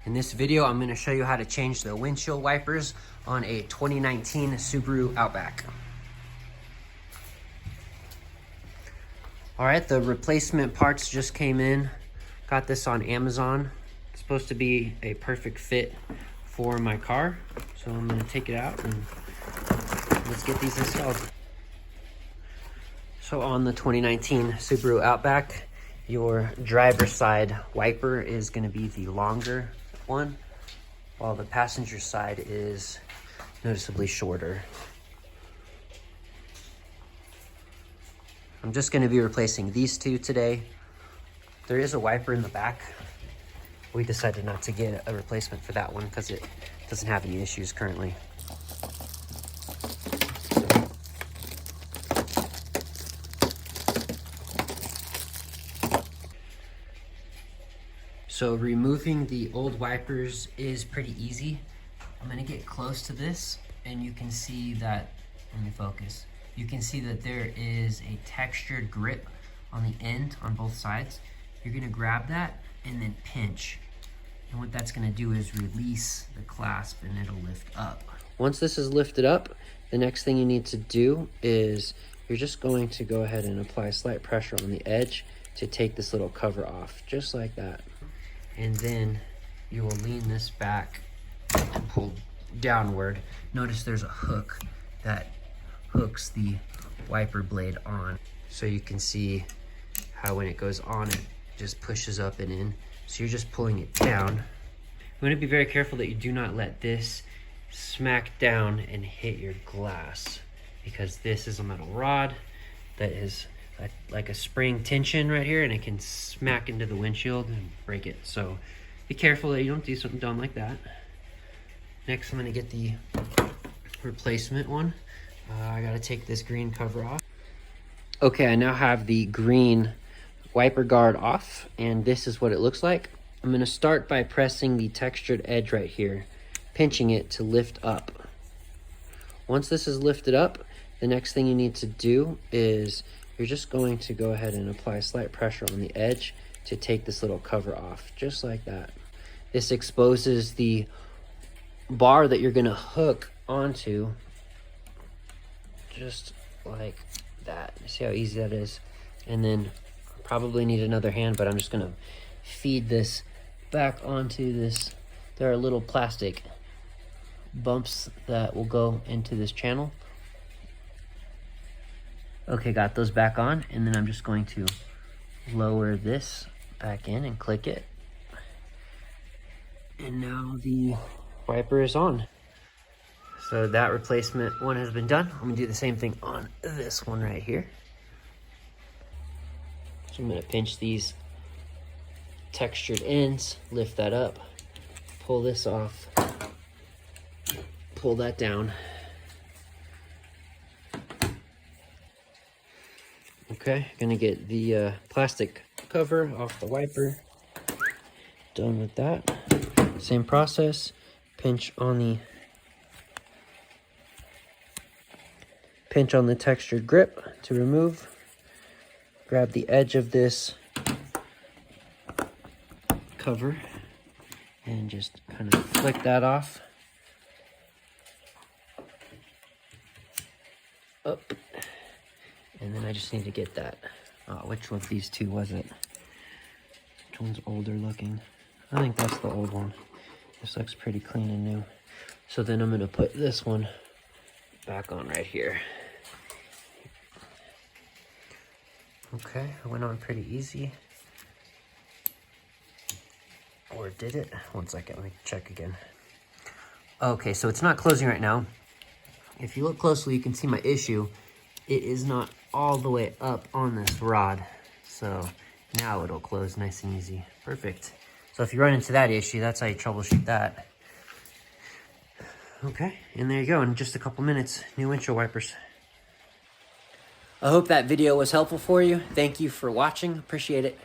In this video, I'm gonna show you how to change the windshield wipers on a 2019 Subaru Outback. All right, the replacement parts just came in. Got this on Amazon. It's supposed to be a perfect fit for my car. So I'm gonna take it out and let's get these installed. So on the 2019 Subaru Outback, your driver's side wiper is gonna be the longer one, while the passenger side is noticeably shorter. I'm just going to be replacing these two today. There is a wiper in the back. We decided not to get a replacement for that one because it doesn't have any issues currently. So removing the old wipers is pretty easy. I'm gonna get close to this and you can see that, let me focus. You can see that there is a textured grip on the end on both sides. You're gonna grab that and then pinch. And what that's gonna do is release the clasp and it'll lift up. Once this is lifted up, the next thing you need to do is you're just going to go ahead and apply slight pressure on the edge to take this little cover off, just like that. And then you will lean this back and pull downward. Notice there's a hook that hooks the wiper blade on. So you can see how when it goes on, it just pushes up and in. So you're just pulling it down. You want to be very careful that you do not let this smack down and hit your glass, because this is a metal rod that is like a spring tension right here, and it can smack into the windshield and break it. So be careful that you don't do something dumb like that. Next, I'm gonna get the replacement one. I gotta take this green cover off. Okay, I now have the green wiper guard off, and this is what it looks like. I'm gonna start by pressing the textured edge right here, pinching it to lift up. Once this is lifted up, the next thing you need to do is you're just going to go ahead and apply slight pressure on the edge to take this little cover off, just like that. This exposes the bar that you're gonna hook onto, just like that. See how easy that is? And then probably need another hand, but I'm just gonna feed this back onto this. There are little plastic bumps that will go into this channel. Okay, got those back on, and then I'm just going to lower this back in and click it. And now the wiper is on. So that replacement one has been done. I'm gonna do the same thing on this one right here. So I'm gonna pinch these textured ends, lift that up, pull this off, pull that down. Okay, gonna get the plastic cover off the wiper. Done with that. Same process. Pinch on the textured grip to remove. Grab the edge of this cover and just kind of flick that off. Up. And then I just need to get that. Which one of these two was it? Which one's older looking? I think that's the old one. This looks pretty clean and new. So then I'm gonna put this one back on right here. Okay, it went on pretty easy. Or did it? One second, let me check again. Okay, so it's not closing right now. If you look closely, you can see my issue. It is not all the way up on this rod. So now it'll close nice and easy. Perfect. So if you run into that issue, that's how you troubleshoot that. Okay, and there you go. In just a couple minutes, new windshield wipers. I hope that video was helpful for you. Thank you for watching. Appreciate it.